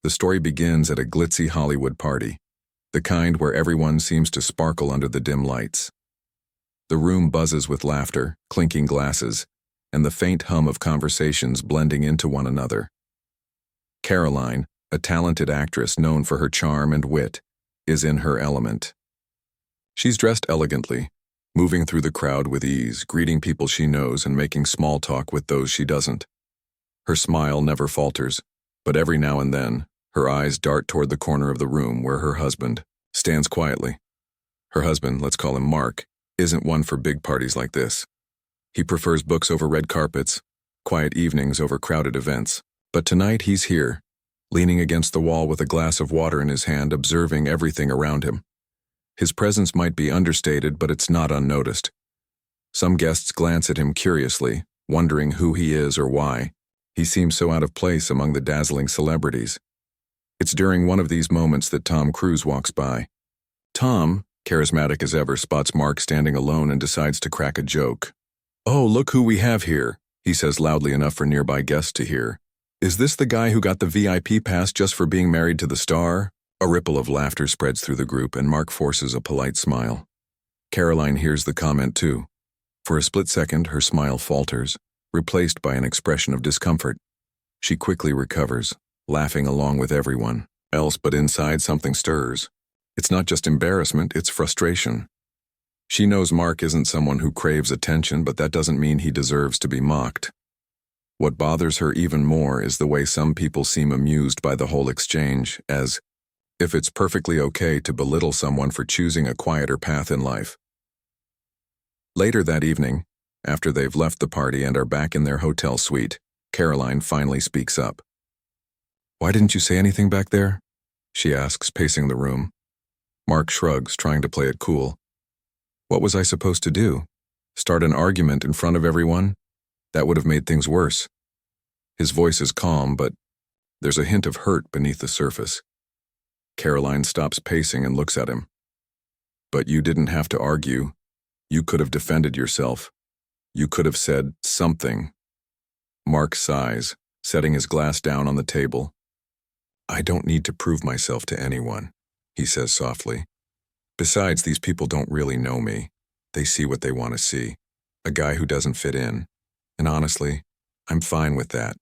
The story begins at a glitzy Hollywood party, the kind where everyone seems to sparkle under the dim lights. The room buzzes with laughter, clinking glasses, and the faint hum of conversations blending into one another. Karoline, a talented actress known for her charm and wit, is in her element. She's dressed elegantly, moving through the crowd with ease, greeting people she knows and making small talk with those she doesn't. Her smile never falters, but every now and then, her eyes dart toward the corner of the room where her husband stands quietly. Her husband, let's call him Mark, isn't one for big parties like this. He prefers books over red carpets, quiet evenings over crowded events. But tonight he's here, leaning against the wall with a glass of water in his hand, observing everything around him. His presence might be understated, but it's not unnoticed. Some guests glance at him curiously, wondering who he is or why. He seems so out of place among the dazzling celebrities. It's during one of these moments that Tom Cruise walks by. Tom, charismatic as ever, spots Mark standing alone and decides to crack a joke. "Oh, look who we have here," he says loudly enough for nearby guests to hear. "Is this the guy who got the VIP pass just for being married to the star?" A ripple of laughter spreads through the group, and Mark forces a polite smile. Karoline hears the comment too. For a split second, her smile falters, replaced by an expression of discomfort. She quickly recovers, laughing along with everyone else, but inside something stirs. It's not just embarrassment, it's frustration. She knows Mark isn't someone who craves attention, but that doesn't mean he deserves to be mocked. What bothers her even more is the way some people seem amused by the whole exchange, as if it's perfectly okay to belittle someone for choosing a quieter path in life. Later that evening, after they've left the party and are back in their hotel suite, Karoline finally speaks up. "Why didn't you say anything back there?" she asks, pacing the room. Mark shrugs, trying to play it cool. "What was I supposed to do? Start an argument in front of everyone? That would have made things worse." His voice is calm, but there's a hint of hurt beneath the surface. Karoline stops pacing and looks at him. "But you didn't have to argue. You could have defended yourself. You could have said something." Mark sighs, setting his glass down on the table. "I don't need to prove myself to anyone," he says softly. "Besides, these people don't really know me. They see what they want to see. A guy who doesn't fit in. And honestly, I'm fine with that."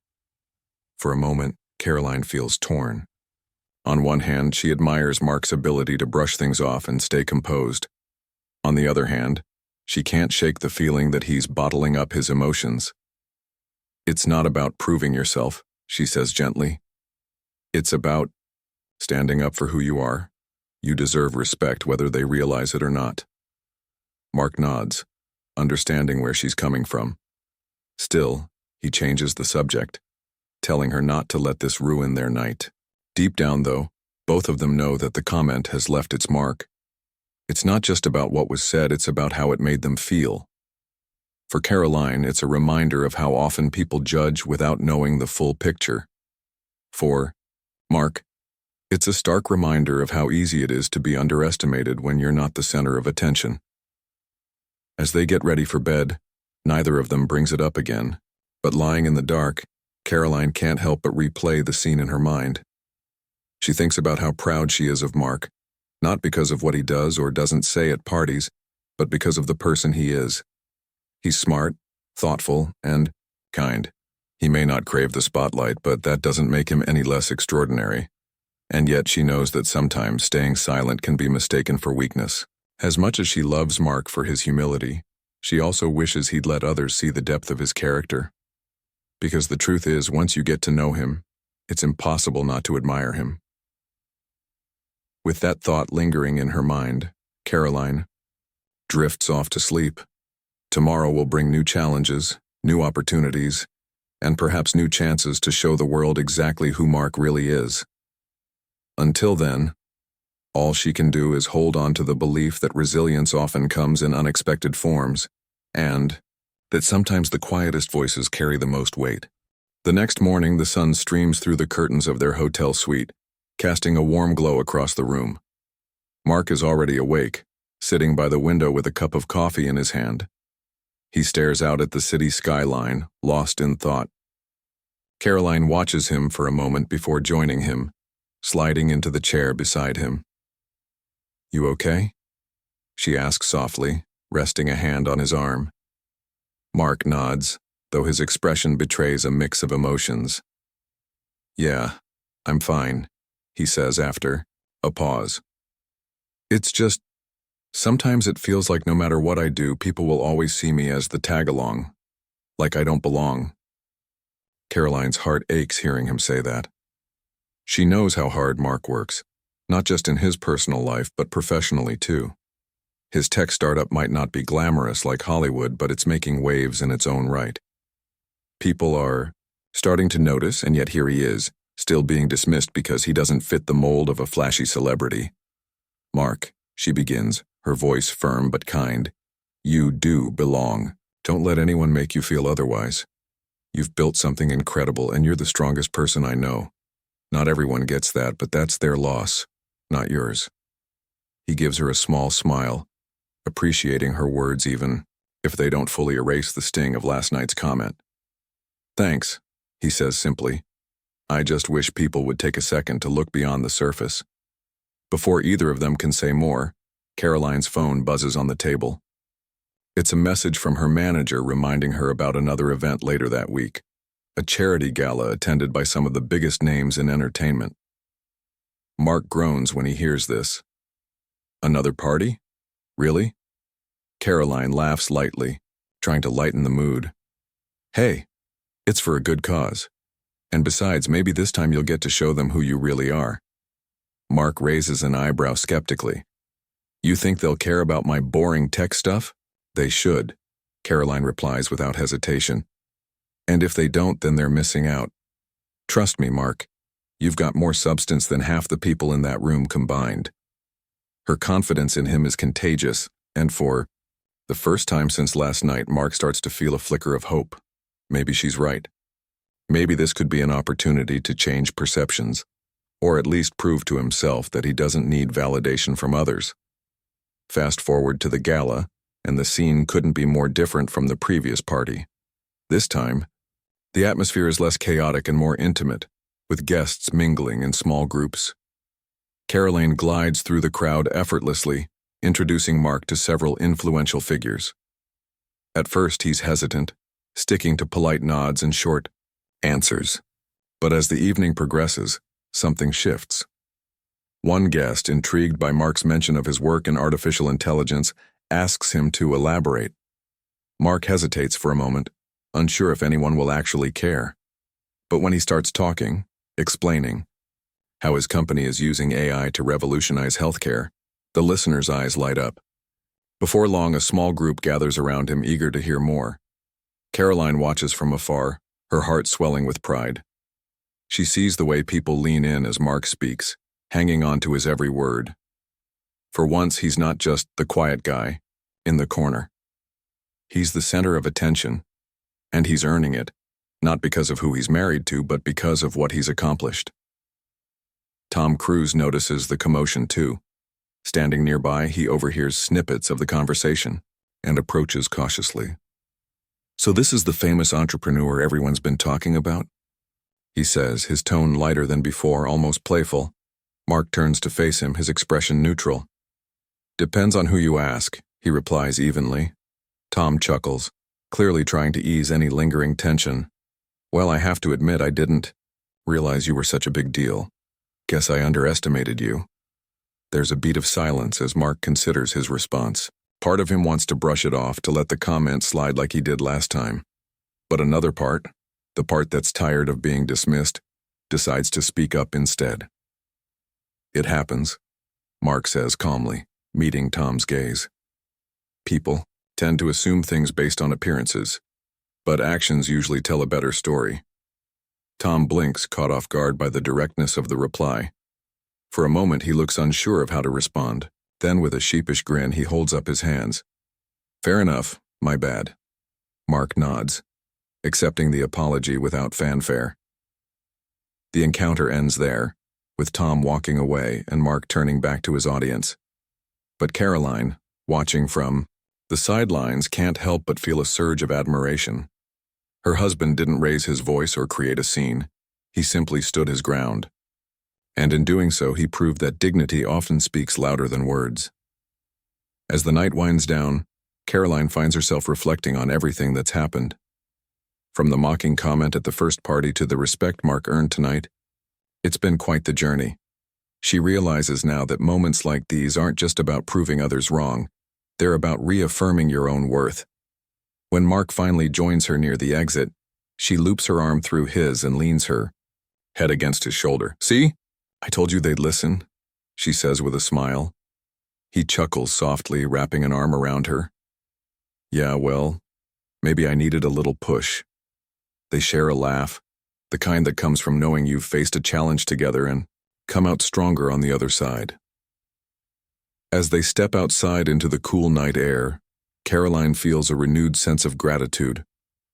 For a moment, Karoline feels torn. On one hand, she admires Mark's ability to brush things off and stay composed. On the other hand, she can't shake the feeling that he's bottling up his emotions. "It's not about proving yourself," she says gently. "It's about standing up for who you are. You deserve respect whether they realize it or not." Mark nods, understanding where she's coming from. Still, he changes the subject, telling her not to let this ruin their night. Deep down, though, both of them know that the comment has left its mark. It's not just about what was said, it's about how it made them feel. For Karoline, it's a reminder of how often people judge without knowing the full picture. For Mark, it's a stark reminder of how easy it is to be underestimated when you're not the center of attention. As they get ready for bed, neither of them brings it up again, but lying in the dark, Karoline can't help but replay the scene in her mind. She thinks about how proud she is of Mark, not because of what he does or doesn't say at parties, but because of the person he is. He's smart, thoughtful, and kind. He may not crave the spotlight, but that doesn't make him any less extraordinary. And yet she knows that sometimes staying silent can be mistaken for weakness. As much as she loves Mark for his humility, she also wishes he'd let others see the depth of his character. Because the truth is, once you get to know him, it's impossible not to admire him. With that thought lingering in her mind, Karoline drifts off to sleep. Tomorrow will bring new challenges, new opportunities, and perhaps new chances to show the world exactly who Mark really is. Until then, all she can do is hold on to the belief that resilience often comes in unexpected forms, and that sometimes the quietest voices carry the most weight. The next morning, the sun streams through the curtains of their hotel suite, casting a warm glow across the room. Mark is already awake, sitting by the window with a cup of coffee in his hand. He stares out at the city skyline, lost in thought. Karoline watches him for a moment before joining him, sliding into the chair beside him. "You okay?" she asks softly, resting a hand on his arm. Mark nods, though his expression betrays a mix of emotions. "Yeah, I'm fine," he says after a pause. "It's just, sometimes it feels like no matter what I do, people will always see me as the tag-along, like I don't belong." Karoline's heart aches hearing him say that. She knows how hard Mark works, not just in his personal life, but professionally too. His tech startup might not be glamorous like Hollywood, but it's making waves in its own right. People are starting to notice, and yet here he is, still being dismissed because he doesn't fit the mold of a flashy celebrity. "Mark," she begins, her voice firm but kind, "you do belong. Don't let anyone make you feel otherwise. You've built something incredible, and you're the strongest person I know. Not everyone gets that, but that's their loss, not yours." He gives her a small smile, appreciating her words even if they don't fully erase the sting of last night's comment. "Thanks," he says simply. "I just wish people would take a second to look beyond the surface." Before either of them can say more, Karoline's phone buzzes on the table. It's a message from her manager reminding her about another event later that week, a charity gala attended by some of the biggest names in entertainment. Mark groans when he hears this. "Another party? Really?" Karoline laughs lightly, trying to lighten the mood. "Hey, it's for a good cause. And besides, maybe this time you'll get to show them who you really are." Mark raises an eyebrow skeptically. "You think they'll care about my boring tech stuff? They should," Karoline replies without hesitation. "And if they don't, then they're missing out. Trust me, Mark, you've got more substance than half the people in that room combined." Her confidence in him is contagious, and for the first time since last night, Mark starts to feel a flicker of hope. Maybe she's right. Maybe this could be an opportunity to change perceptions, or at least prove to himself that he doesn't need validation from others. Fast forward to the gala, and the scene couldn't be more different from the previous party. This time, the atmosphere is less chaotic and more intimate, with guests mingling in small groups. Karoline glides through the crowd effortlessly, introducing Mark to several influential figures. At first, he's hesitant, sticking to polite nods and short answers. But as the evening progresses, something shifts. One guest, intrigued by Mark's mention of his work in artificial intelligence, asks him to elaborate. Mark hesitates for a moment, unsure if anyone will actually care. But when he starts talking, explaining how his company is using AI to revolutionize healthcare, the listener's eyes light up. Before long, a small group gathers around him, eager to hear more. Karoline watches from afar, her heart swelling with pride. She sees the way people lean in as Mark speaks, hanging on to his every word. For once, he's not just the quiet guy in the corner. He's the center of attention, and he's earning it, not because of who he's married to, but because of what he's accomplished. Tom Cruise notices the commotion too. Standing nearby, he overhears snippets of the conversation and approaches cautiously. "So this is the famous entrepreneur everyone's been talking about?" he says, his tone lighter than before, almost playful. Mark turns to face him, his expression neutral. "Depends on who you ask," he replies evenly. Tom chuckles, clearly trying to ease any lingering tension. "Well, I have to admit I didn't realize you were such a big deal. Guess I underestimated you." There's a beat of silence as Mark considers his response. Part of him wants to brush it off, to let the comment slide like he did last time. But another part, the part that's tired of being dismissed, decides to speak up instead. "It happens," Mark says calmly, meeting Tom's gaze. "People tend to assume things based on appearances, but actions usually tell a better story." Tom blinks, caught off guard by the directness of the reply. For a moment, he looks unsure of how to respond. Then, with a sheepish grin, he holds up his hands. "Fair enough, my bad." Mark nods, accepting the apology without fanfare. The encounter ends there, with Tom walking away and Mark turning back to his audience. But Karoline, watching from the sidelines, can't help but feel a surge of admiration. Her husband didn't raise his voice or create a scene. He simply stood his ground. And in doing so, he proved that dignity often speaks louder than words. As the night winds down, Karoline finds herself reflecting on everything that's happened. From the mocking comment at the first party to the respect Mark earned tonight, it's been quite the journey. She realizes now that moments like these aren't just about proving others wrong, they're about reaffirming your own worth. When Mark finally joins her near the exit, she loops her arm through his and leans her head against his shoulder. "See? I told you they'd listen," she says with a smile. He chuckles softly, wrapping an arm around her. "Yeah, well, maybe I needed a little push." They share a laugh, the kind that comes from knowing you've faced a challenge together and come out stronger on the other side. As they step outside into the cool night air, Karoline feels a renewed sense of gratitude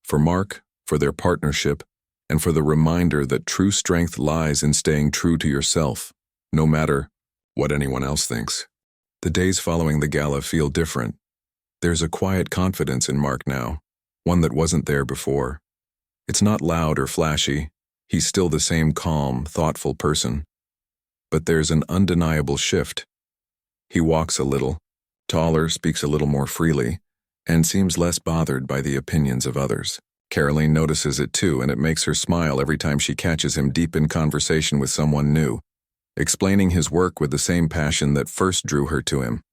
for Mark, for their partnership, and for the reminder that true strength lies in staying true to yourself, no matter what anyone else thinks. The days following the gala feel different. There's a quiet confidence in Mark now, one that wasn't there before. It's not loud or flashy. He's still the same calm, thoughtful person. But there's an undeniable shift. He walks a little, taller, speaks a little more freely, and seems less bothered by the opinions of others. Karoline notices it too, and it makes her smile every time she catches him deep in conversation with someone new, explaining his work with the same passion that first drew her to him.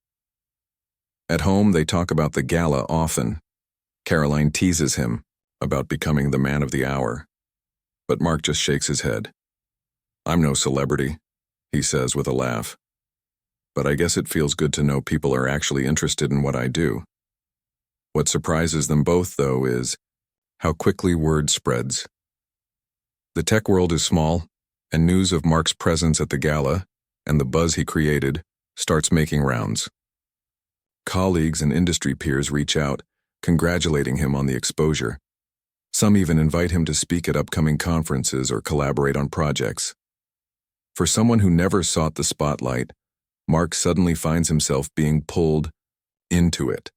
At home, they talk about the gala often. Karoline teases him about becoming the man of the hour. But Mark just shakes his head. "I'm no celebrity," he says with a laugh. "But I guess it feels good to know people are actually interested in what I do." What surprises them both, though, is how quickly word spreads. The tech world is small, and news of Mark's presence at the gala and the buzz he created starts making rounds. Colleagues and industry peers reach out, congratulating him on the exposure. Some even invite him to speak at upcoming conferences or collaborate on projects. For someone who never sought the spotlight, Mark suddenly finds himself being pulled into it.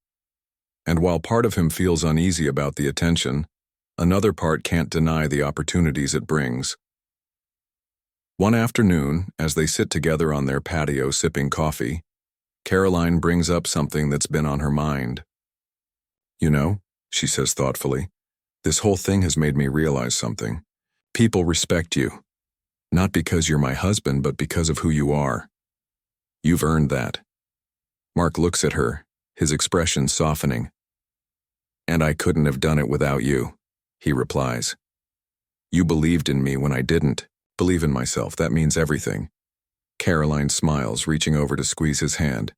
And while part of him feels uneasy about the attention, another part can't deny the opportunities it brings. One afternoon, as they sit together on their patio sipping coffee, Karoline brings up something that's been on her mind. "You know," she says thoughtfully, "this whole thing has made me realize something. People respect you, not because you're my husband, but because of who you are. You've earned that." Mark looks at her, his expression softening. "And I couldn't have done it without you," he replies. "You believed in me when I didn't. Believe in myself, that means everything." Karoline smiles, reaching over to squeeze his hand.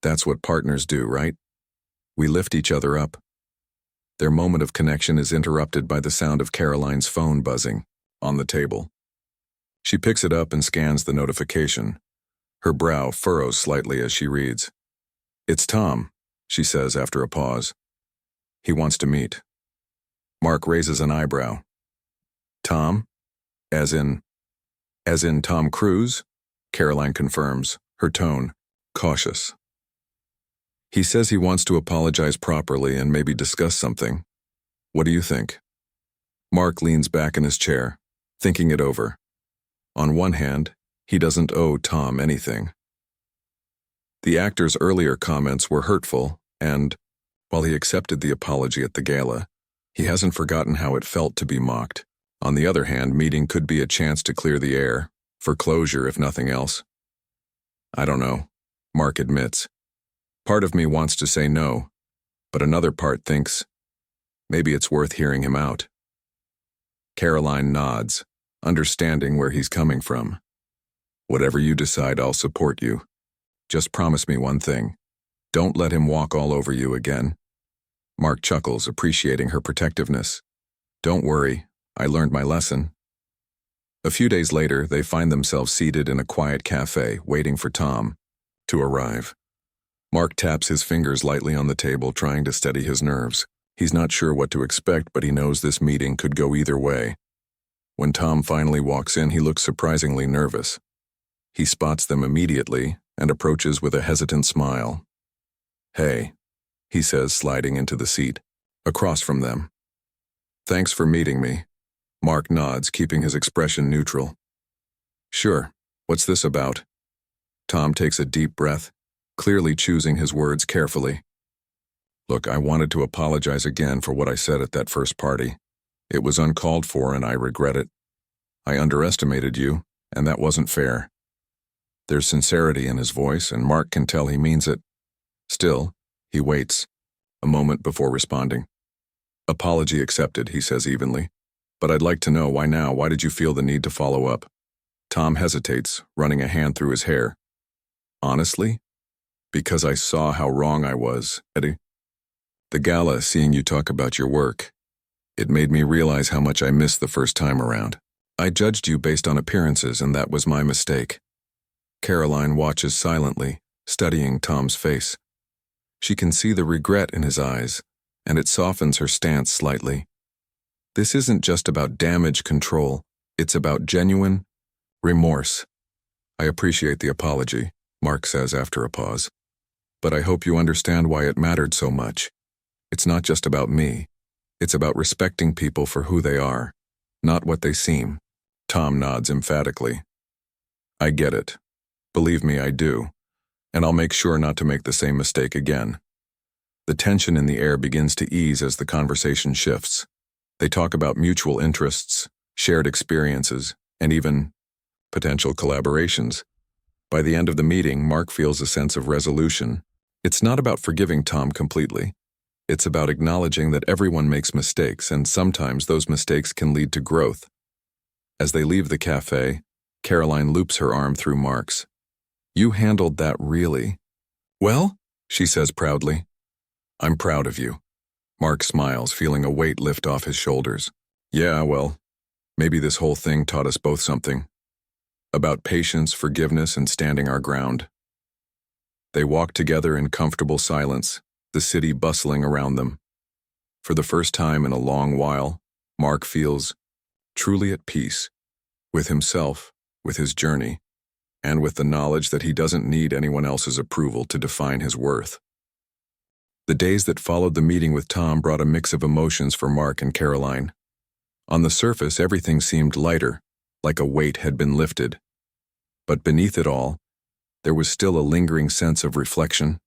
"That's what partners do, right? We lift each other up." Their moment of connection is interrupted by the sound of Karoline's phone buzzing on the table. She picks it up and scans the notification. Her brow furrows slightly as she reads. "It's Tom," she says after a pause. "He wants to meet." Mark raises an eyebrow. "Tom? As in Tom Cruise?" Karoline confirms, her tone cautious. "He says he wants to apologize properly and maybe discuss something. What do you think?" Mark leans back in his chair, thinking it over. On one hand, he doesn't owe Tom anything. The actor's earlier comments were hurtful, and, while he accepted the apology at the gala, he hasn't forgotten how it felt to be mocked. On the other hand, meeting could be a chance to clear the air, for closure if nothing else. "I don't know," Mark admits. "Part of me wants to say no, but another part thinks maybe it's worth hearing him out." Karoline nods, understanding where he's coming from. "Whatever you decide, I'll support you. Just promise me one thing. Don't let him walk all over you again." Mark chuckles, appreciating her protectiveness. "Don't worry, I learned my lesson." A few days later, they find themselves seated in a quiet cafe, waiting for Tom to arrive. Mark taps his fingers lightly on the table, trying to steady his nerves. He's not sure what to expect, but he knows this meeting could go either way. When Tom finally walks in, he looks surprisingly nervous. He spots them immediately and approaches with a hesitant smile. "Hey," he says, sliding into the seat across from them. "Thanks for meeting me." Mark nods, keeping his expression neutral. "Sure," What's this about? Tom takes a deep breath, clearly choosing his words carefully. Look, I wanted to apologize again for what I said at that first party. It was uncalled for and I regret it. I underestimated you, and that wasn't fair. There's sincerity in his voice, and Mark can tell he means it. Still, he waits, a moment before responding. Apology accepted, he says evenly. But I'd like to know why now. Why did you feel the need to follow up? Tom hesitates, running a hand through his hair. Honestly? Because I saw how wrong I was, Eddie. The gala, seeing you talk about your work, it made me realize how much I missed the first time around. I judged you based on appearances, and that was my mistake. Karoline watches silently, studying Tom's face. She can see the regret in his eyes, and it softens her stance slightly. This isn't just about damage control, it's about genuine remorse. I appreciate the apology, Mark says after a pause. But I hope you understand why it mattered so much. It's not just about me. It's about respecting people for who they are, not what they seem. Tom nods emphatically. I get it. Believe me, I do. And I'll make sure not to make the same mistake again. The tension in the air begins to ease as the conversation shifts. They talk about mutual interests, shared experiences, and even potential collaborations. By the end of the meeting, Mark feels a sense of resolution. It's not about forgiving Tom completely. It's about acknowledging that everyone makes mistakes, and sometimes those mistakes can lead to growth. As they leave the cafe, Karoline loops her arm through Mark's. You handled that really well, she says proudly. I'm proud of you. Mark smiles, feeling a weight lift off his shoulders. Yeah, well, maybe this whole thing taught us both something. About patience, forgiveness, and standing our ground. They walk together in comfortable silence, the city bustling around them. For the first time in a long while, Mark feels truly at peace with himself, with his journey, and with the knowledge that he doesn't need anyone else's approval to define his worth. The days that followed the meeting with Tom brought a mix of emotions for Mark and Karoline. On the surface, everything seemed lighter, like a weight had been lifted. But beneath it all, there was still a lingering sense of reflection.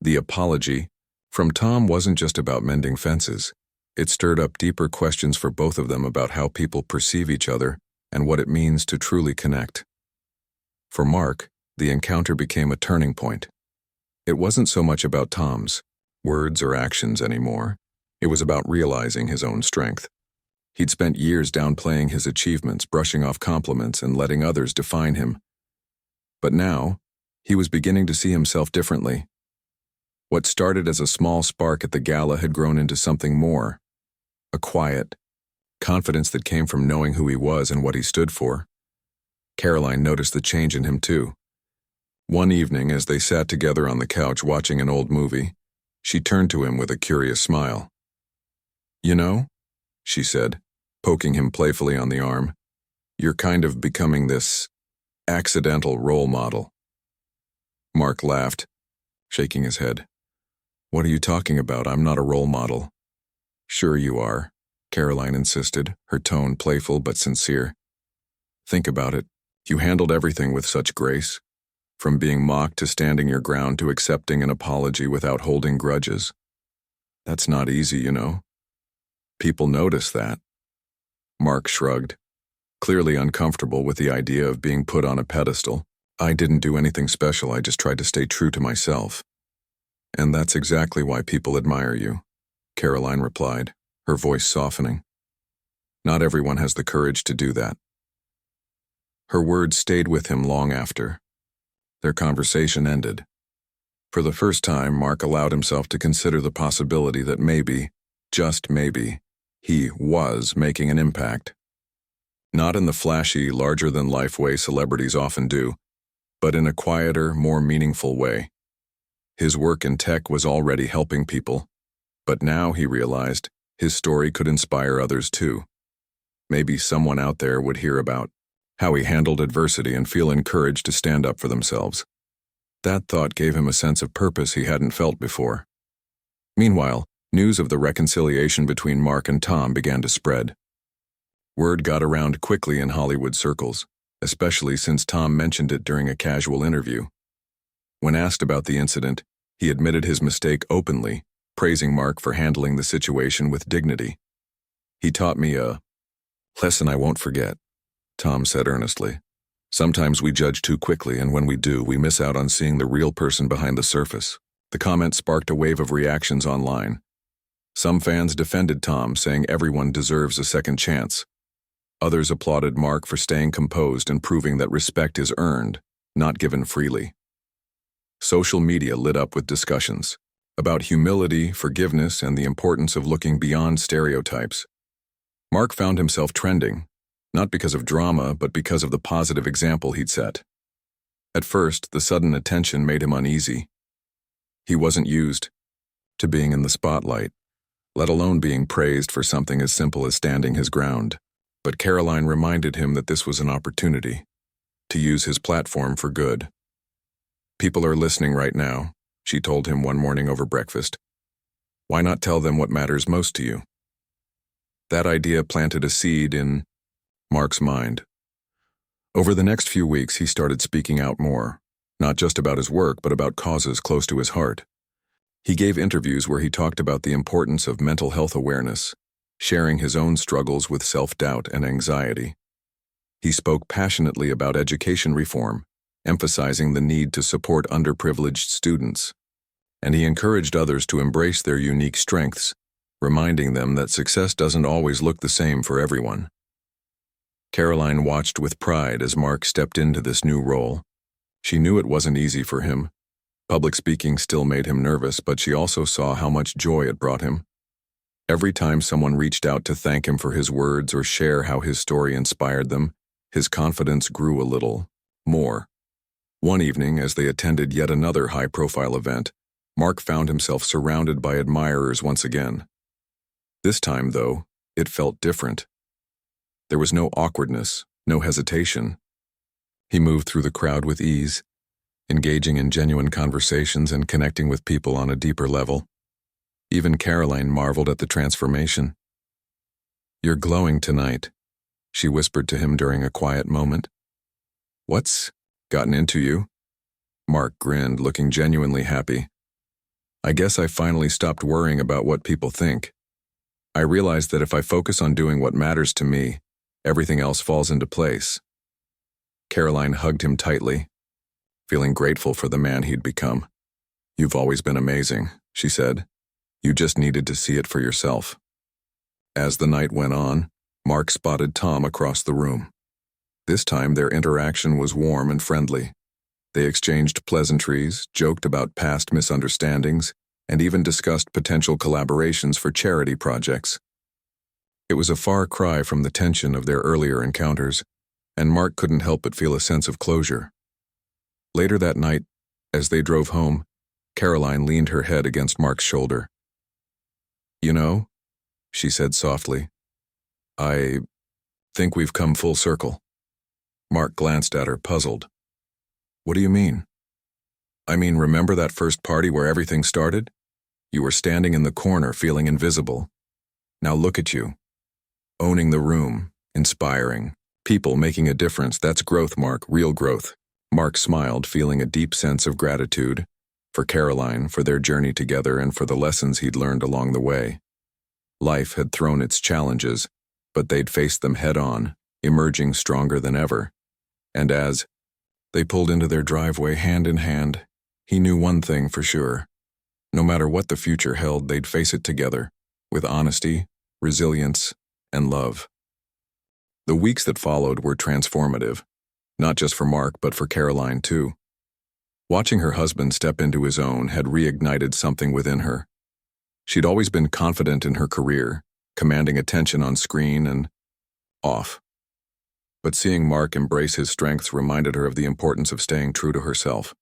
The apology from Tom wasn't just about mending fences. It stirred up deeper questions for both of them about how people perceive each other and what it means to truly connect. For Mark, the encounter became a turning point. It wasn't so much about Tom's words or actions anymore. It was about realizing his own strength. He'd spent years downplaying his achievements, brushing off compliments, and letting others define him. But now, he was beginning to see himself differently. What started as a small spark at the gala had grown into something more. A quiet confidence that came from knowing who he was and what he stood for. Karoline noticed the change in him too. One evening, as they sat together on the couch watching an old movie, she turned to him with a curious smile. You know, she said, poking him playfully on the arm, you're kind of becoming this accidental role model. Mark laughed, shaking his head. What are you talking about? I'm not a role model. Sure you are, Karoline insisted, her tone playful but sincere. Think about it. You handled everything with such grace. From being mocked to standing your ground to accepting an apology without holding grudges. That's not easy, you know. People notice that. Mark shrugged, clearly uncomfortable with the idea of being put on a pedestal. I didn't do anything special, I just tried to stay true to myself. And that's exactly why people admire you, Karoline replied, her voice softening. Not everyone has the courage to do that. Her words stayed with him long after. Their conversation ended. For the first time, Mark allowed himself to consider the possibility that maybe, just maybe, he was making an impact. Not in the flashy, larger-than-life way celebrities often do, but in a quieter, more meaningful way. His work in tech was already helping people, but now he realized his story could inspire others too. Maybe someone out there would hear about how he handled adversity and feel encouraged to stand up for themselves. That thought gave him a sense of purpose he hadn't felt before. Meanwhile, news of the reconciliation between Mark and Tom began to spread. Word got around quickly in Hollywood circles. especially since Tom mentioned it during a casual interview. When asked about the incident, he admitted his mistake openly, praising Mark for handling the situation with dignity. "He taught me a lesson I won't forget," Tom said earnestly. "Sometimes we judge too quickly, and when we do, we miss out on seeing the real person behind the surface." The comment sparked a wave of reactions online. Some fans defended Tom, saying everyone deserves a second chance. Others applauded Mark for staying composed and proving that respect is earned, not given freely. Social media lit up with discussions about humility, forgiveness, and the importance of looking beyond stereotypes. Mark found himself trending, not because of drama, but because of the positive example he'd set. At first, the sudden attention made him uneasy. He wasn't used to being in the spotlight, let alone being praised for something as simple as standing his ground. But Karoline reminded him that this was an opportunity to use his platform for good. "People are listening right now," she told him one morning over breakfast. "Why not tell them what matters most to you?" That idea planted a seed in Mark's mind. Over the next few weeks, he started speaking out more, not just about his work, but about causes close to his heart. He gave interviews where he talked about the importance of mental health awareness, sharing his own struggles with self-doubt and anxiety. He spoke passionately about education reform, emphasizing the need to support underprivileged students. And he encouraged others to embrace their unique strengths, reminding them that success doesn't always look the same for everyone. Karoline watched with pride as Mark stepped into this new role. She knew it wasn't easy for him. Public speaking still made him nervous, but she also saw how much joy it brought him. Every time someone reached out to thank him for his words or share how his story inspired them, his confidence grew a little more. One evening, as they attended yet another high-profile event, Mark found himself surrounded by admirers once again. This time, though, it felt different. There was no awkwardness, no hesitation. He moved through the crowd with ease, engaging in genuine conversations and connecting with people on a deeper level. Even Karoline marveled at the transformation. "You're glowing tonight," she whispered to him during a quiet moment. "What's gotten into you?" Mark grinned, looking genuinely happy. "I guess I finally stopped worrying about what people think. I realized that if I focus on doing what matters to me, everything else falls into place." Karoline hugged him tightly, feeling grateful for the man he'd become. "You've always been amazing," she said. "You just needed to see it for yourself." As the night went on, Mark spotted Tom across the room. This time their interaction was warm and friendly. They exchanged pleasantries, joked about past misunderstandings, and even discussed potential collaborations for charity projects. It was a far cry from the tension of their earlier encounters, and Mark couldn't help but feel a sense of closure. Later that night, as they drove home, Karoline leaned her head against Mark's shoulder. "You know," she said softly, "I think we've come full circle." Mark glanced at her, puzzled. "What do you mean?" "I mean, remember that first party where everything started? You were standing in the corner, feeling invisible. Now look at you. Owning the room, inspiring, people making a difference. That's growth, Mark, real growth." Mark smiled, feeling a deep sense of gratitude for Karoline, for their journey together, and for the lessons he'd learned along the way. Life had thrown its challenges, but they'd faced them head-on, emerging stronger than ever. And as they pulled into their driveway hand in hand, he knew one thing for sure. No matter what the future held, they'd face it together, with honesty, resilience, and love. The weeks that followed were transformative, not just for Mark, but for Karoline too. Watching her husband step into his own had reignited something within her. She'd always been confident in her career, commanding attention on screen and off. But seeing Mark embrace his strengths reminded her of the importance of staying true to herself.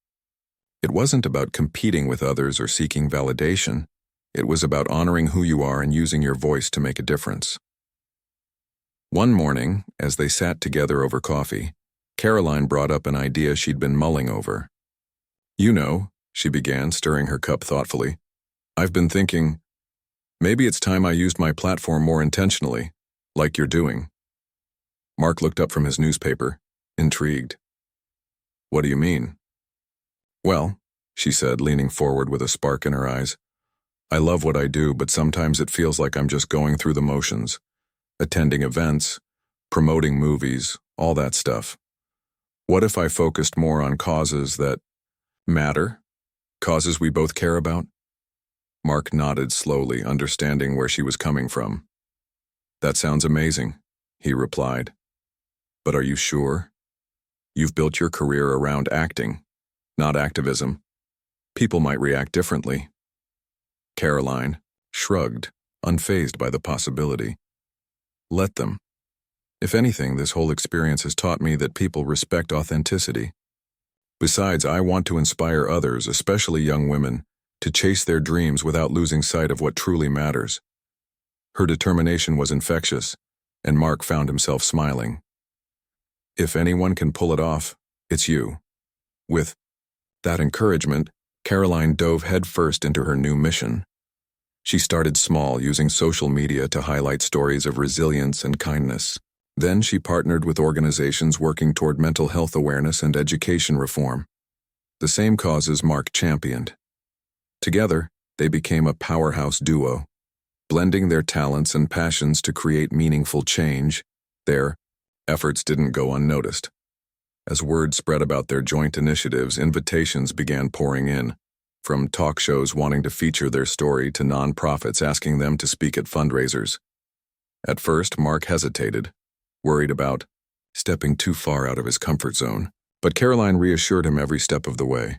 It wasn't about competing with others or seeking validation. It was about honoring who you are and using your voice to make a difference. One morning, as they sat together over coffee, Karoline brought up an idea she'd been mulling over. "You know," she began, stirring her cup thoughtfully, "I've been thinking, maybe it's time I used my platform more intentionally, like you're doing." Mark looked up from his newspaper, intrigued. What do you mean? Well, she said, leaning forward with a spark in her eyes, I love what I do, but sometimes it feels like I'm just going through the motions, attending events, promoting movies, all that stuff. What if I focused more on causes that matter? Causes we both care about? Mark nodded slowly, understanding where she was coming from. That sounds amazing, he replied. But are you sure? You've built your career around acting, not activism. People might react differently. Karoline shrugged, unfazed by the possibility. Let them. If anything, this whole experience has taught me that people respect authenticity. Besides, I want to inspire others, especially young women, to chase their dreams without losing sight of what truly matters. Her determination was infectious, and Mark found himself smiling. If anyone can pull it off, it's you. With that encouragement, Karoline dove headfirst into her new mission. She started small, using social media to highlight stories of resilience and kindness. Then she partnered with organizations working toward mental health awareness and education reform, the same causes Mark championed. Together, they became a powerhouse duo, blending their talents and passions to create meaningful change. Their efforts didn't go unnoticed. As word spread about their joint initiatives, invitations began pouring in, from talk shows wanting to feature their story to nonprofits asking them to speak at fundraisers. At first, Mark hesitated, worried about stepping too far out of his comfort zone, but Karoline reassured him every step of the way.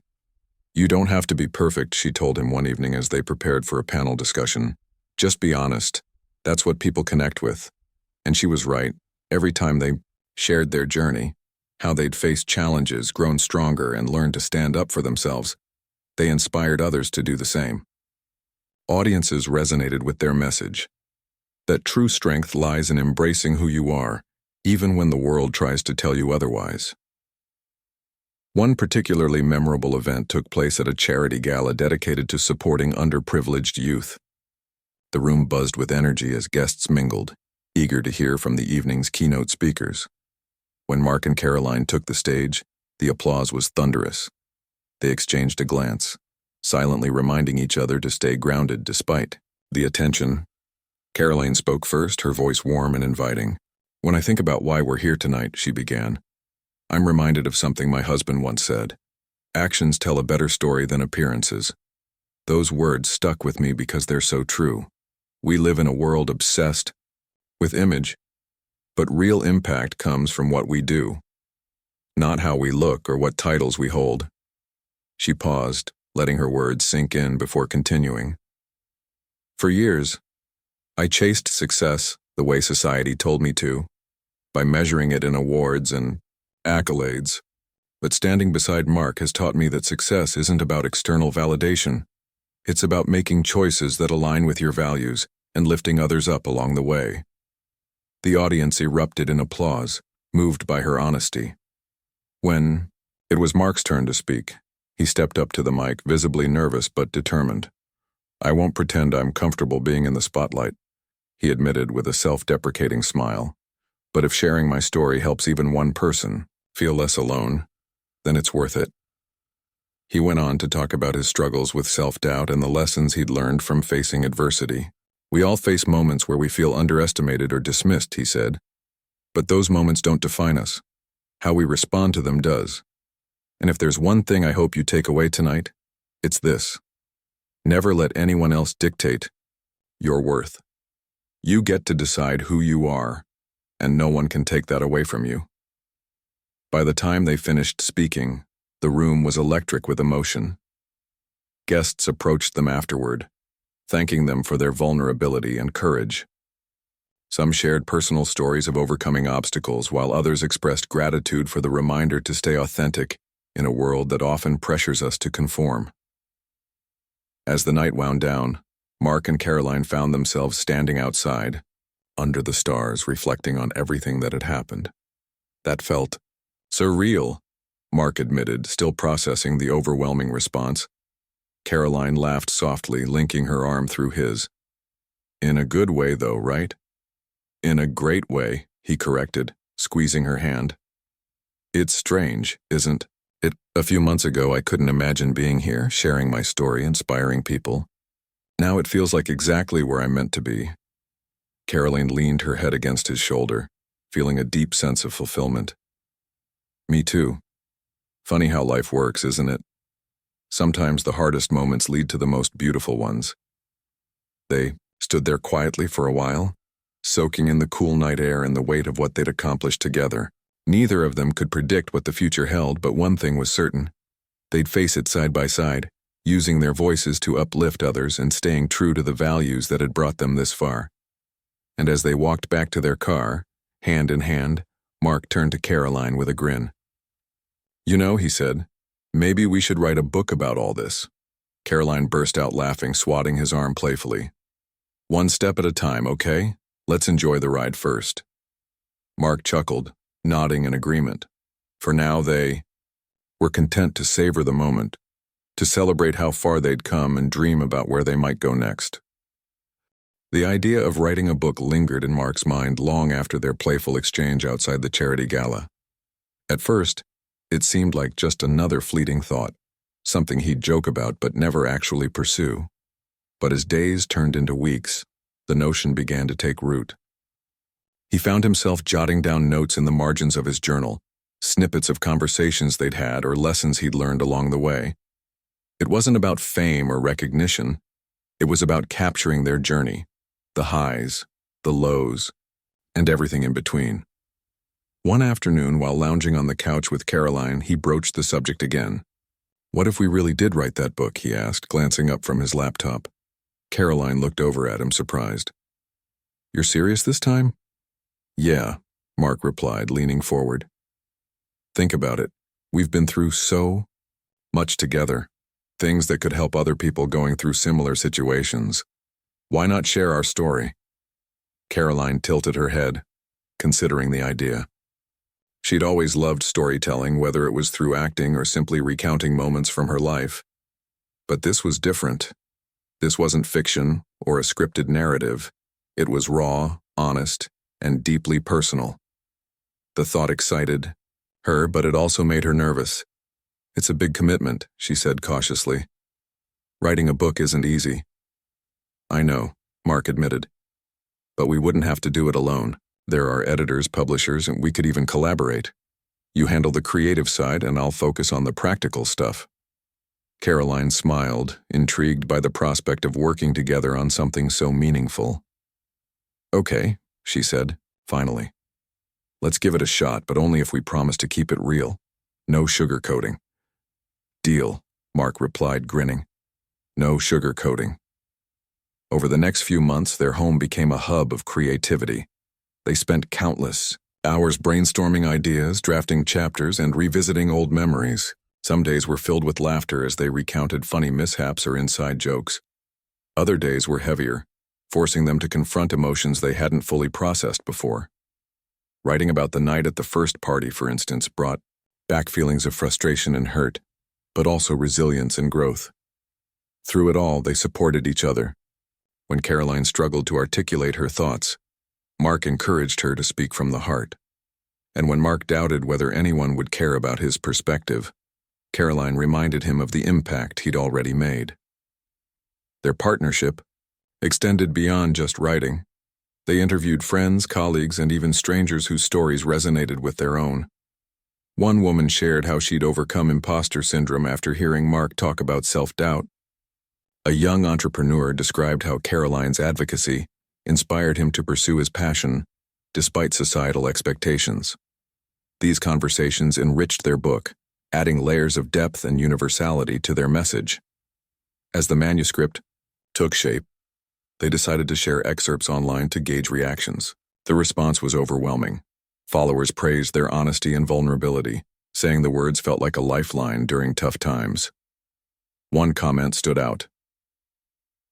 You don't have to be perfect, she told him one evening as they prepared for a panel discussion. Just be honest. That's what people connect with. And she was right. Every time they shared their journey, how they'd faced challenges, grown stronger, and learned to stand up for themselves, they inspired others to do the same. Audiences resonated with their message, that true strength lies in embracing who you are, even when the world tries to tell you otherwise. One particularly memorable event took place at a charity gala dedicated to supporting underprivileged youth. The room buzzed with energy as guests mingled, eager to hear from the evening's keynote speakers. When Mark and Karoline took the stage, the applause was thunderous. They exchanged a glance, silently reminding each other to stay grounded despite the attention. Karoline spoke first, her voice warm and inviting. When I think about why we're here tonight, she began, I'm reminded of something my husband once said. Actions tell a better story than appearances. Those words stuck with me because they're so true. We live in a world obsessed with image, but real impact comes from what we do, not how we look or what titles we hold. She paused, letting her words sink in before continuing. For years, I chased success the way society told me to, by measuring it in awards and accolades. But standing beside Mark has taught me that success isn't about external validation. It's about making choices that align with your values and lifting others up along the way. The audience erupted in applause, moved by her honesty. When it was Mark's turn to speak, he stepped up to the mic, visibly nervous but determined. I won't pretend I'm comfortable being in the spotlight, he admitted with a self-deprecating smile. But if sharing my story helps even one person feel less alone, then it's worth it. He went on to talk about his struggles with self-doubt and the lessons he'd learned from facing adversity. We all face moments where we feel underestimated or dismissed, he said. But those moments don't define us. How we respond to them does. And if there's one thing I hope you take away tonight, it's this. Never let anyone else dictate your worth. You get to decide who you are, and no one can take that away from you. By the time they finished speaking, the room was electric with emotion. Guests approached them afterward, thanking them for their vulnerability and courage. Some shared personal stories of overcoming obstacles, while others expressed gratitude for the reminder to stay authentic in a world that often pressures us to conform. As the night wound down, Mark and Karoline found themselves standing outside, under the stars, reflecting on everything that had happened. That felt surreal, Mark admitted, still processing the overwhelming response. Karoline laughed softly, linking her arm through his. In a good way, though, right? In a great way, he corrected, squeezing her hand. It's strange, isn't it? A few months ago, I couldn't imagine being here, sharing my story, inspiring people. Now it feels like exactly where I'm meant to be. Karoline leaned her head against his shoulder, feeling a deep sense of fulfillment. Me too. Funny how life works, isn't it? Sometimes the hardest moments lead to the most beautiful ones. They stood there quietly for a while, soaking in the cool night air and the weight of what they'd accomplished together. Neither of them could predict what the future held, but one thing was certain. They'd face it side by side, using their voices to uplift others and staying true to the values that had brought them this far. And as they walked back to their car, hand in hand, Mark turned to Karoline with a grin. "You know," he said, "maybe we should write a book about all this." Karoline burst out laughing, swatting his arm playfully. "One step at a time, okay? Let's enjoy the ride first." Mark chuckled, nodding in agreement. For now they were content to savor the moment, to celebrate how far they'd come and dream about where they might go next. The idea of writing a book lingered in Mark's mind long after their playful exchange outside the charity gala. At first, it seemed like just another fleeting thought, something he'd joke about but never actually pursue. But as days turned into weeks, the notion began to take root. He found himself jotting down notes in the margins of his journal, snippets of conversations they'd had or lessons he'd learned along the way. It wasn't about fame or recognition. It was about capturing their journey, the highs, the lows, and everything in between. One afternoon, while lounging on the couch with Karoline, he broached the subject again. "What if we really did write that book?" he asked, glancing up from his laptop. Karoline looked over at him, surprised. "You're serious this time?" "Yeah," Mark replied, leaning forward. "Think about it. We've been through so much together, things that could help other people going through similar situations. Why not share our story?" Karoline tilted her head, considering the idea. She'd always loved storytelling, whether it was through acting or simply recounting moments from her life. But this was different. This wasn't fiction or a scripted narrative. It was raw, honest, and deeply personal. The thought excited her, but it also made her nervous. "It's a big commitment," she said cautiously. "Writing a book isn't easy." "I know," Mark admitted. "But we wouldn't have to do it alone. There are editors, publishers, and we could even collaborate. You handle the creative side, and I'll focus on the practical stuff." Karoline smiled, intrigued by the prospect of working together on something so meaningful. "Okay," she said, finally. "Let's give it a shot, but only if we promise to keep it real. No sugarcoating." "Deal," Mark replied, grinning. "No sugarcoating." Over the next few months, their home became a hub of creativity. They spent countless hours brainstorming ideas, drafting chapters, and revisiting old memories. Some days were filled with laughter as they recounted funny mishaps or inside jokes. Other days were heavier, forcing them to confront emotions they hadn't fully processed before. Writing about the night at the first party, for instance, brought back feelings of frustration and hurt, but also resilience and growth. Through it all, they supported each other. When Karoline struggled to articulate her thoughts, Mark encouraged her to speak from the heart. And when Mark doubted whether anyone would care about his perspective, Karoline reminded him of the impact he'd already made. Their partnership extended beyond just writing. They interviewed friends, colleagues, and even strangers whose stories resonated with their own. One woman shared how she'd overcome imposter syndrome after hearing Mark talk about self-doubt. A young entrepreneur described how Karoline's advocacy inspired him to pursue his passion, despite societal expectations. These conversations enriched their book, adding layers of depth and universality to their message. As the manuscript took shape, they decided to share excerpts online to gauge reactions. The response was overwhelming. Followers praised their honesty and vulnerability, saying the words felt like a lifeline during tough times. One comment stood out.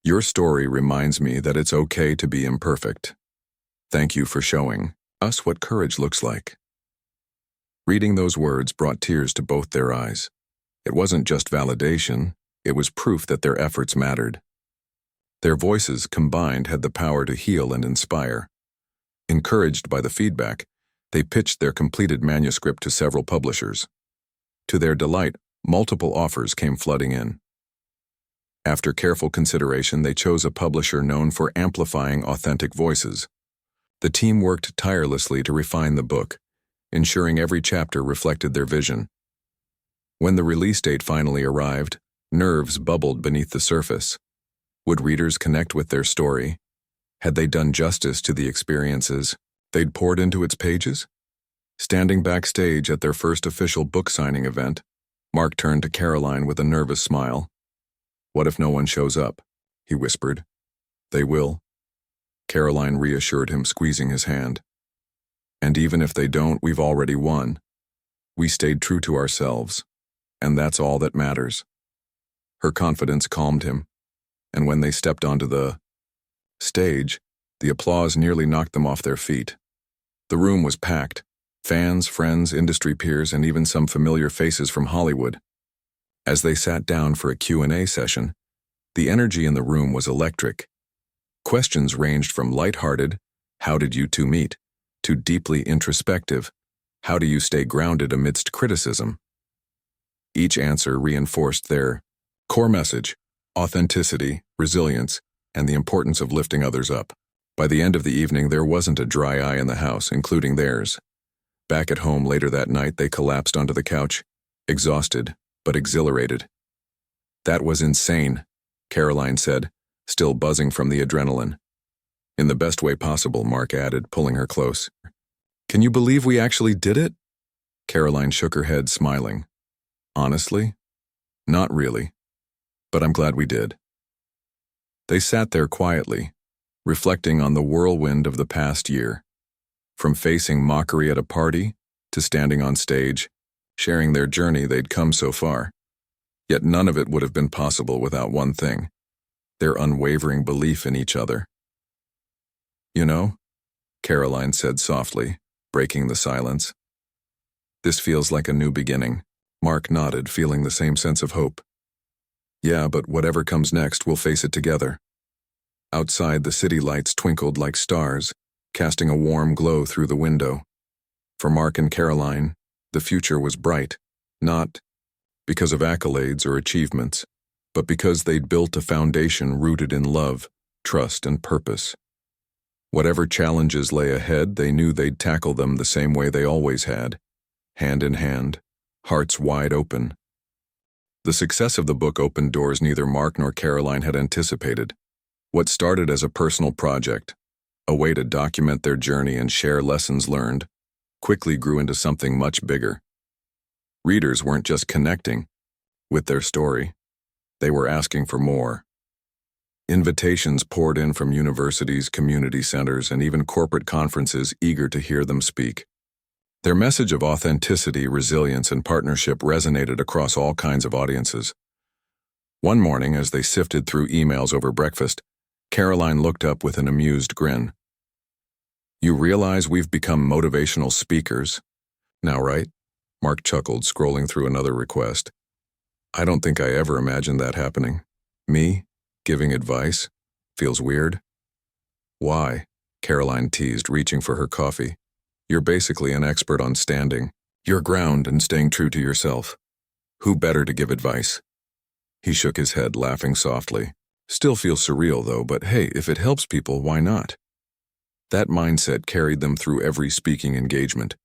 "Your story reminds me that it's okay to be imperfect. Thank you for showing us what courage looks like." Reading those words brought tears to both their eyes. It wasn't just validation, it was proof that their efforts mattered. Their voices combined had the power to heal and inspire. Encouraged by the feedback, They pitched their completed manuscript to several publishers. To their delight, multiple offers came flooding in. After careful consideration, they chose a publisher known for amplifying authentic voices. The team worked tirelessly to refine the book, ensuring every chapter reflected their vision. When the release date finally arrived, nerves bubbled beneath the surface. Would readers connect with their story? Had they done justice to the experiences they'd poured into its pages? Standing backstage at their first official book signing event, Mark turned to Karoline with a nervous smile. "What if no one shows up?" he whispered. "They will." Karoline reassured him, squeezing his hand. "And even if they don't, we've already won. We stayed true to ourselves, and that's all that matters." Her confidence calmed him, and when they stepped onto the stage, the applause nearly knocked them off their feet. The room was packed. Fans, friends, industry peers, and even some familiar faces from Hollywood. As they sat down for a Q&A session, the energy in the room was electric. Questions ranged from lighthearted, "How did you two meet?" to deeply introspective, "How do you stay grounded amidst criticism?" Each answer reinforced their core message: authenticity, resilience, and the importance of lifting others up. By the end of the evening, there wasn't a dry eye in the house, including theirs. Back at home later that night, they collapsed onto the couch, exhausted but exhilarated. "That was insane," Karoline said, still buzzing from the adrenaline. "In the best way possible," Mark added, pulling her close. "Can you believe we actually did it?" Karoline shook her head, smiling. "Honestly? Not really. But I'm glad we did." They sat there quietly, reflecting on the whirlwind of the past year. From facing mockery at a party to standing on stage, sharing their journey, they'd come so far. Yet none of it would have been possible without one thing: their unwavering belief in each other. "You know," Karoline said softly, breaking the silence, "this feels like a new beginning." Mark nodded, feeling the same sense of hope. "Yeah, but whatever comes next, we'll face it together." Outside, the city lights twinkled like stars, casting a warm glow through the window. For Mark and Karoline, the future was bright, not because of accolades or achievements, but because they'd built a foundation rooted in love, trust, and purpose. Whatever challenges lay ahead, they knew they'd tackle them the same way they always had, hand in hand, hearts wide open. The success of the book opened doors neither Mark nor Karoline had anticipated. What started as a personal project, a way to document their journey and share lessons learned, quickly grew into something much bigger. Readers weren't just connecting with their story, they were asking for more. Invitations poured in from universities, community centers, and even corporate conferences eager to hear them speak. Their message of authenticity, resilience, and partnership resonated across all kinds of audiences. One morning, as they sifted through emails over breakfast, Karoline looked up with an amused grin. "You realize we've become motivational speakers now, right?" Mark chuckled, scrolling through another request. "I don't think I ever imagined that happening. Me, giving advice, feels weird." "Why?" Karoline teased, reaching for her coffee. "You're basically an expert on standing your ground and staying true to yourself. Who better to give advice?" He shook his head, laughing softly. "Still feels surreal, though, but hey, if it helps people, why not?" That mindset carried them through every speaking engagement.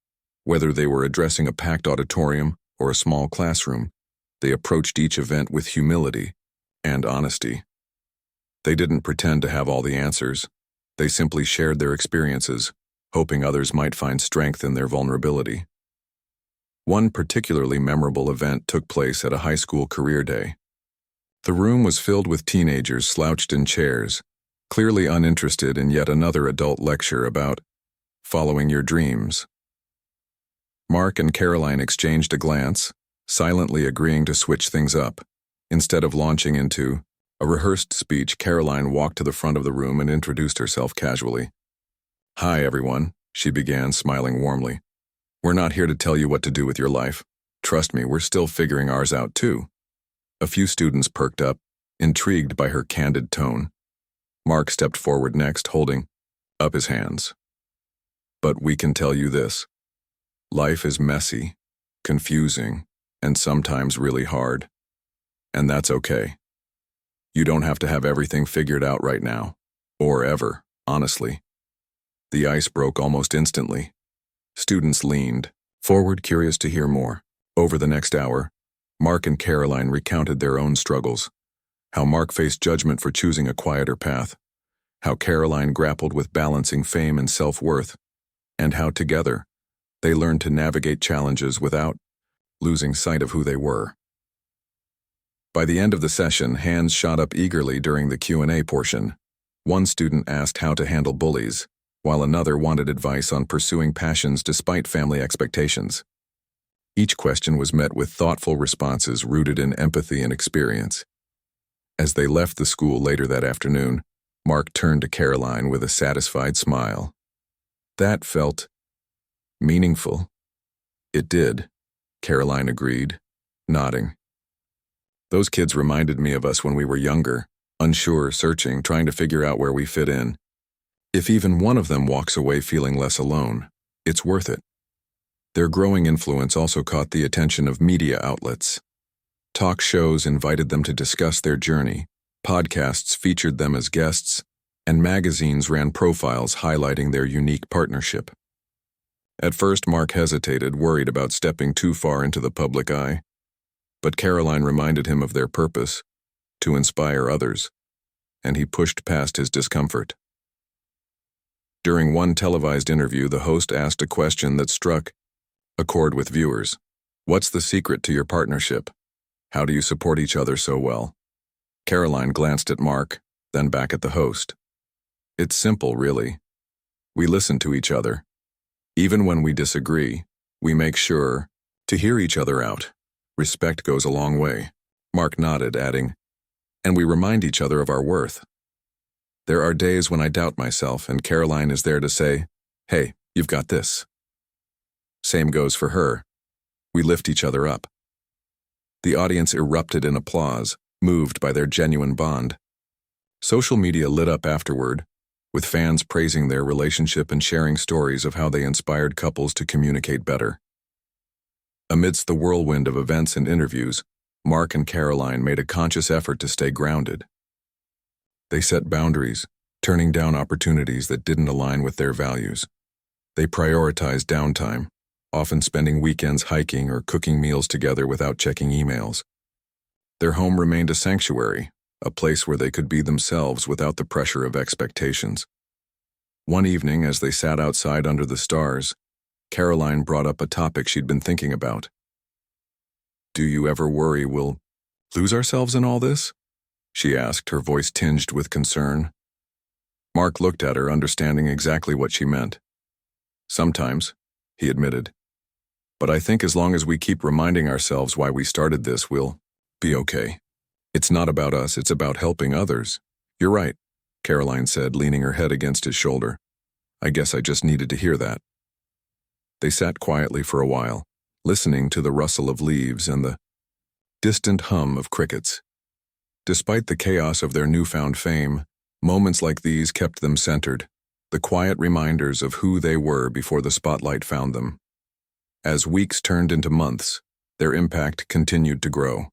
Whether they were addressing a packed auditorium or a small classroom, they approached each event with humility and honesty. They didn't pretend to have all the answers. They simply shared their experiences, hoping others might find strength in their vulnerability. One particularly memorable event took place at a high school career day. The room was filled with teenagers slouched in chairs, clearly uninterested in yet another adult lecture about following your dreams. Mark and Karoline exchanged a glance, silently agreeing to switch things up. Instead of launching into a rehearsed speech, Karoline walked to the front of the room and introduced herself casually. "Hi, everyone," she began, smiling warmly. "We're not here to tell you what to do with your life. Trust me, we're still figuring ours out too." A few students perked up, intrigued by her candid tone. Mark stepped forward next, holding up his hands. "But we can tell you this. Life is messy, confusing, and sometimes really hard. And that's okay. You don't have to have everything figured out right now. Or ever, honestly. The ice broke almost instantly. Students leaned forward, curious to hear more. Over the next hour, Mark and Karoline recounted their own struggles. How Mark faced judgment for choosing a quieter path. How Karoline grappled with balancing fame and self-worth. And how together, they learned to navigate challenges without losing sight of who they were. By the end of the session, hands shot up eagerly during the Q&A portion. One student asked how to handle bullies, while another wanted advice on pursuing passions despite family expectations. Each question was met with thoughtful responses rooted in empathy and experience. As they left the school later that afternoon, Mark turned to Karoline with a satisfied smile. That felt meaningful. It did, Karoline agreed, nodding. Those kids reminded me of us when we were younger, unsure, searching, trying to figure out where we fit in. If even one of them walks away feeling less alone, it's worth it. Their growing influence also caught the attention of media outlets. Talk shows invited them to discuss their journey, podcasts featured them as guests, and magazines ran profiles highlighting their unique partnership. At first, Mark hesitated, worried about stepping too far into the public eye. But Karoline reminded him of their purpose, to inspire others, and he pushed past his discomfort. During one televised interview, the host asked a question that struck a chord with viewers. What's the secret to your partnership? How do you support each other so well? Karoline glanced at Mark, then back at the host. It's simple, really. We listen to each other. Even when we disagree, we make sure to hear each other out. Respect goes a long way. Mark nodded, adding, and we remind each other of our worth. There are days when I doubt myself, and Karoline is there to say, hey, you've got this. Same goes for her. We lift each other up. The audience erupted in applause, moved by their genuine bond. Social media lit up afterward, with fans praising their relationship and sharing stories of how they inspired couples to communicate better. Amidst the whirlwind of events and interviews, Mark and Karoline made a conscious effort to stay grounded. They set boundaries, turning down opportunities that didn't align with their values. They prioritized downtime, often spending weekends hiking or cooking meals together without checking emails. Their home remained a sanctuary, a place where they could be themselves without the pressure of expectations. One evening, as they sat outside under the stars, Karoline brought up a topic she'd been thinking about. Do you ever worry we'll lose ourselves in all this? She asked, her voice tinged with concern. Mark looked at her, understanding exactly what she meant. Sometimes, he admitted. But I think as long as we keep reminding ourselves why we started this, we'll be okay. It's not about us, it's about helping others. You're right, Karoline said, leaning her head against his shoulder. I guess I just needed to hear that. They sat quietly for a while, listening to the rustle of leaves and the distant hum of crickets. Despite the chaos of their newfound fame, moments like these kept them centered, the quiet reminders of who they were before the spotlight found them. As weeks turned into months, their impact continued to grow.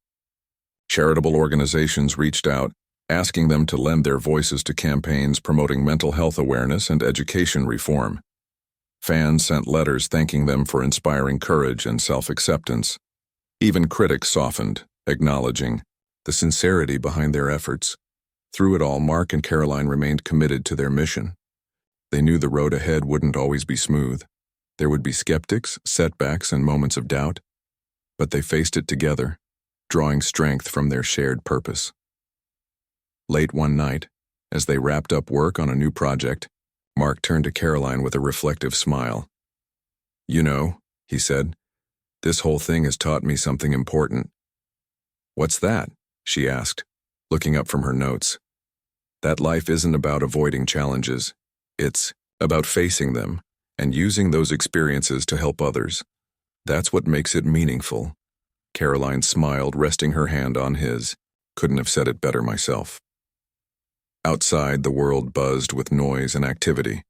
Charitable organizations reached out, asking them to lend their voices to campaigns promoting mental health awareness and education reform. Fans sent letters thanking them for inspiring courage and self-acceptance. Even critics softened, acknowledging the sincerity behind their efforts. Through it all, Mark and Karoline remained committed to their mission. They knew the road ahead wouldn't always be smooth. There would be skeptics, setbacks, and moments of doubt, but they faced it together, drawing strength from their shared purpose. Late one night, as they wrapped up work on a new project, Mark turned to Karoline with a reflective smile. You know, he said, this whole thing has taught me something important. What's that? She asked, looking up from her notes. That life isn't about avoiding challenges. It's about facing them and using those experiences to help others. That's what makes it meaningful. Karoline smiled, resting her hand on his. Couldn't have said it better myself. Outside, the world buzzed with noise and activity.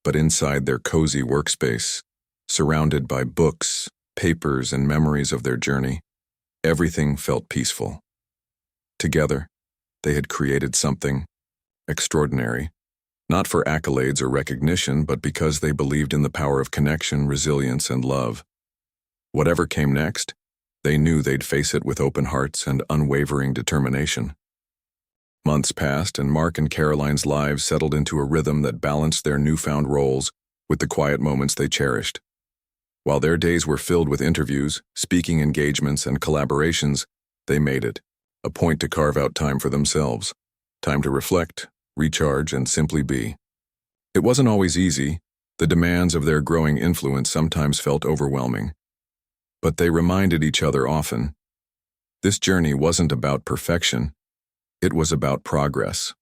But inside their cozy workspace, surrounded by books, papers, and memories of their journey. Everything felt peaceful. Together, they had created something extraordinary, not for accolades or recognition, but because they believed in the power of connection, resilience, and love. Whatever came next, they knew they'd face it with open hearts and unwavering determination. Months passed, and Mark and Karoline's lives settled into a rhythm that balanced their newfound roles with the quiet moments they cherished. While their days were filled with interviews, speaking engagements, and collaborations, they made it a point to carve out time for themselves, time to reflect, recharge, and simply be. It wasn't always easy. The demands of their growing influence sometimes felt overwhelming. But they reminded each other often. This journey wasn't about perfection. It was about progress.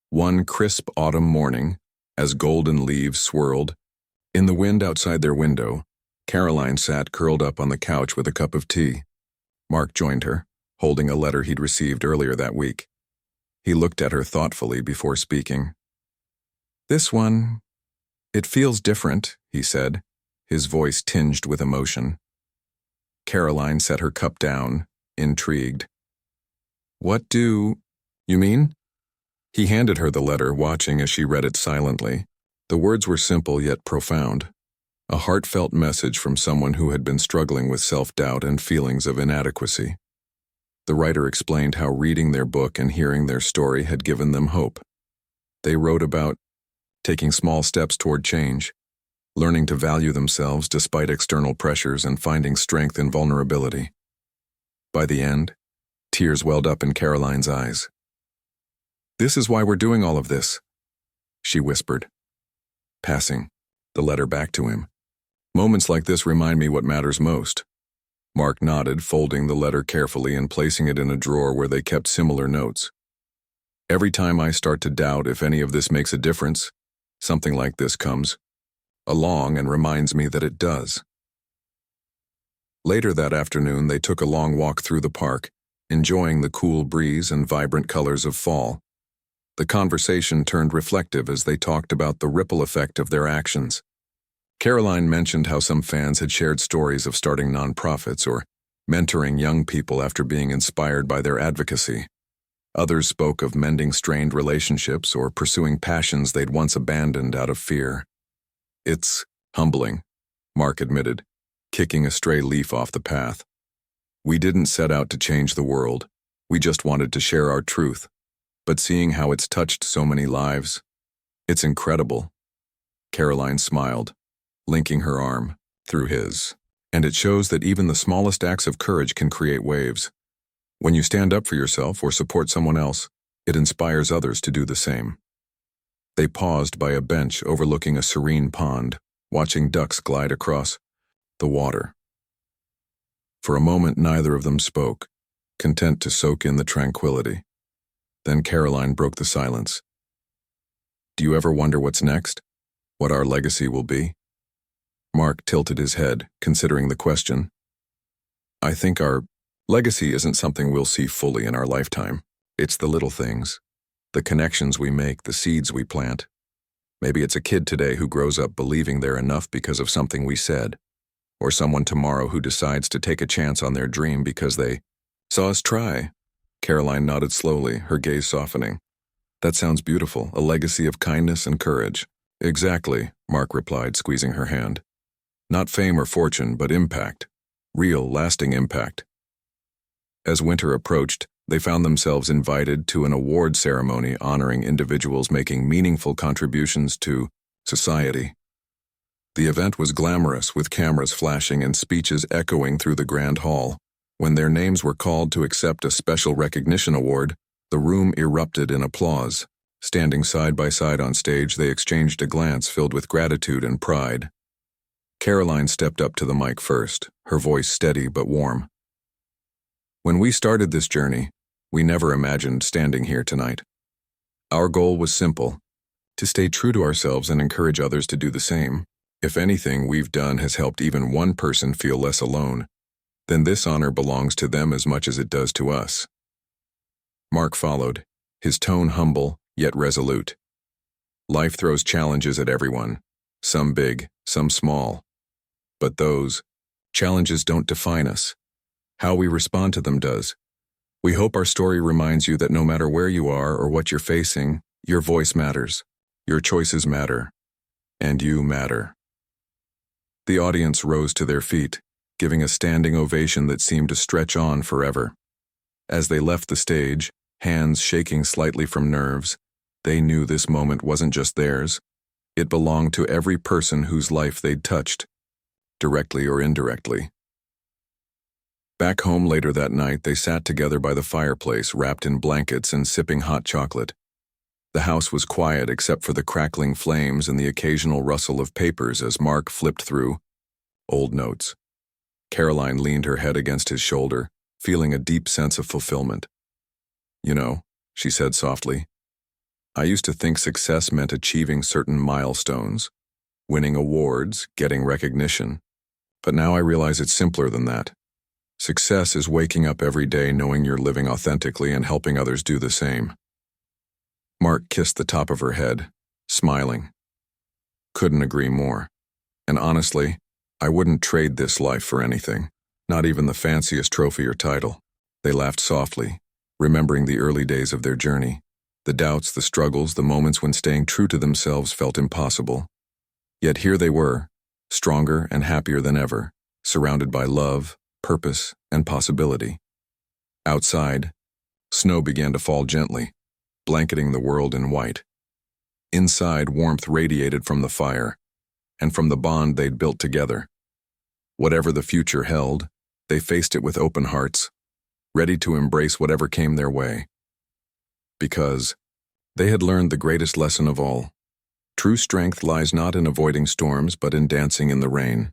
One crisp autumn morning, as golden leaves swirled in the wind outside their window, Karoline sat curled up on the couch with a cup of tea. Mark joined her, holding a letter he'd received earlier that week. He looked at her thoughtfully before speaking. "This one, it feels different," he said, his voice tinged with emotion. Karoline set her cup down, intrigued. "What do you mean?" He handed her the letter, watching as she read it silently. The words were simple yet profound, a heartfelt message from someone who had been struggling with self-doubt and feelings of inadequacy. The writer explained how reading their book and hearing their story had given them hope. They wrote about taking small steps toward change, learning to value themselves despite external pressures, and finding strength in vulnerability. By the end, tears welled up in Karoline's eyes. "This is why we're doing all of this," she whispered, passing the letter back to him. "Moments like this remind me what matters most." Mark nodded, folding the letter carefully and placing it in a drawer where they kept similar notes. "Every time I start to doubt if any of this makes a difference, something like this comes along and reminds me that it does." Later that afternoon, they took a long walk through the park, enjoying the cool breeze and vibrant colors of fall. The conversation turned reflective as they talked about the ripple effect of their actions. Karoline mentioned how some fans had shared stories of starting nonprofits or mentoring young people after being inspired by their advocacy. Others spoke of mending strained relationships or pursuing passions they'd once abandoned out of fear. "It's humbling," Mark admitted, kicking a stray leaf off the path. "We didn't set out to change the world. We just wanted to share our truth. But seeing how it's touched so many lives, it's incredible." Karoline smiled, linking her arm through his. "And it shows that even the smallest acts of courage can create waves. When you stand up for yourself or support someone else, it inspires others to do the same." They paused by a bench overlooking a serene pond, watching ducks glide across the water. For a moment, neither of them spoke, content to soak in the tranquility. Then Karoline broke the silence. "Do you ever wonder what's next? What our legacy will be?" Mark tilted his head, considering the question. "I think our legacy isn't something we'll see fully in our lifetime. It's the little things, the connections we make, the seeds we plant. Maybe it's a kid today who grows up believing they're enough because of something we said, or someone tomorrow who decides to take a chance on their dream because they saw us try." Karoline nodded slowly, her gaze softening. "That sounds beautiful, a legacy of kindness and courage." "Exactly," Mark replied, squeezing her hand. "Not fame or fortune, but impact. Real, lasting impact." As winter approached, they found themselves invited to an award ceremony honoring individuals making meaningful contributions to society. The event was glamorous, with cameras flashing and speeches echoing through the grand hall. When their names were called to accept a special recognition award, the room erupted in applause. Standing side by side on stage, they exchanged a glance filled with gratitude and pride. Karoline stepped up to the mic first, her voice steady but warm. "When we started this journey, we never imagined standing here tonight. Our goal was simple: to stay true to ourselves and encourage others to do the same. If anything we've done has helped even one person feel less alone, then this honor belongs to them as much as it does to us." Mark followed, his tone humble yet resolute. "Life throws challenges at everyone, some big, some small. But those challenges don't define us. How we respond to them does. We hope our story reminds you that no matter where you are or what you're facing, your voice matters, your choices matter, and you matter. The audience rose to their feet, giving a standing ovation that seemed to stretch on forever. As they left the stage, hands shaking slightly from nerves, they knew this moment wasn't just theirs. It belonged to every person whose life they'd touched, directly or indirectly. Back home later that night, they sat together by the fireplace, wrapped in blankets and sipping hot chocolate. The house was quiet except for the crackling flames and the occasional rustle of papers as Mark flipped through old notes. Karoline leaned her head against his shoulder, feeling a deep sense of fulfillment. "You know," she said softly, "I used to think success meant achieving certain milestones, winning awards, getting recognition. But now I realize it's simpler than that. Success is waking up every day knowing you're living authentically and helping others do the same." Mark kissed the top of her head, smiling. "Couldn't agree more. And honestly, I wouldn't trade this life for anything, not even the fanciest trophy or title." They laughed softly, remembering the early days of their journey, the doubts, the struggles, the moments when staying true to themselves felt impossible. Yet here they were, stronger and happier than ever, surrounded by love, purpose, and possibility. Outside, snow began to fall gently, blanketing the world in white. Inside, warmth radiated from the fire, and from the bond they'd built together. Whatever the future held, they faced it with open hearts, ready to embrace whatever came their way. Because they had learned the greatest lesson of all. True strength lies not in avoiding storms, but in dancing in the rain.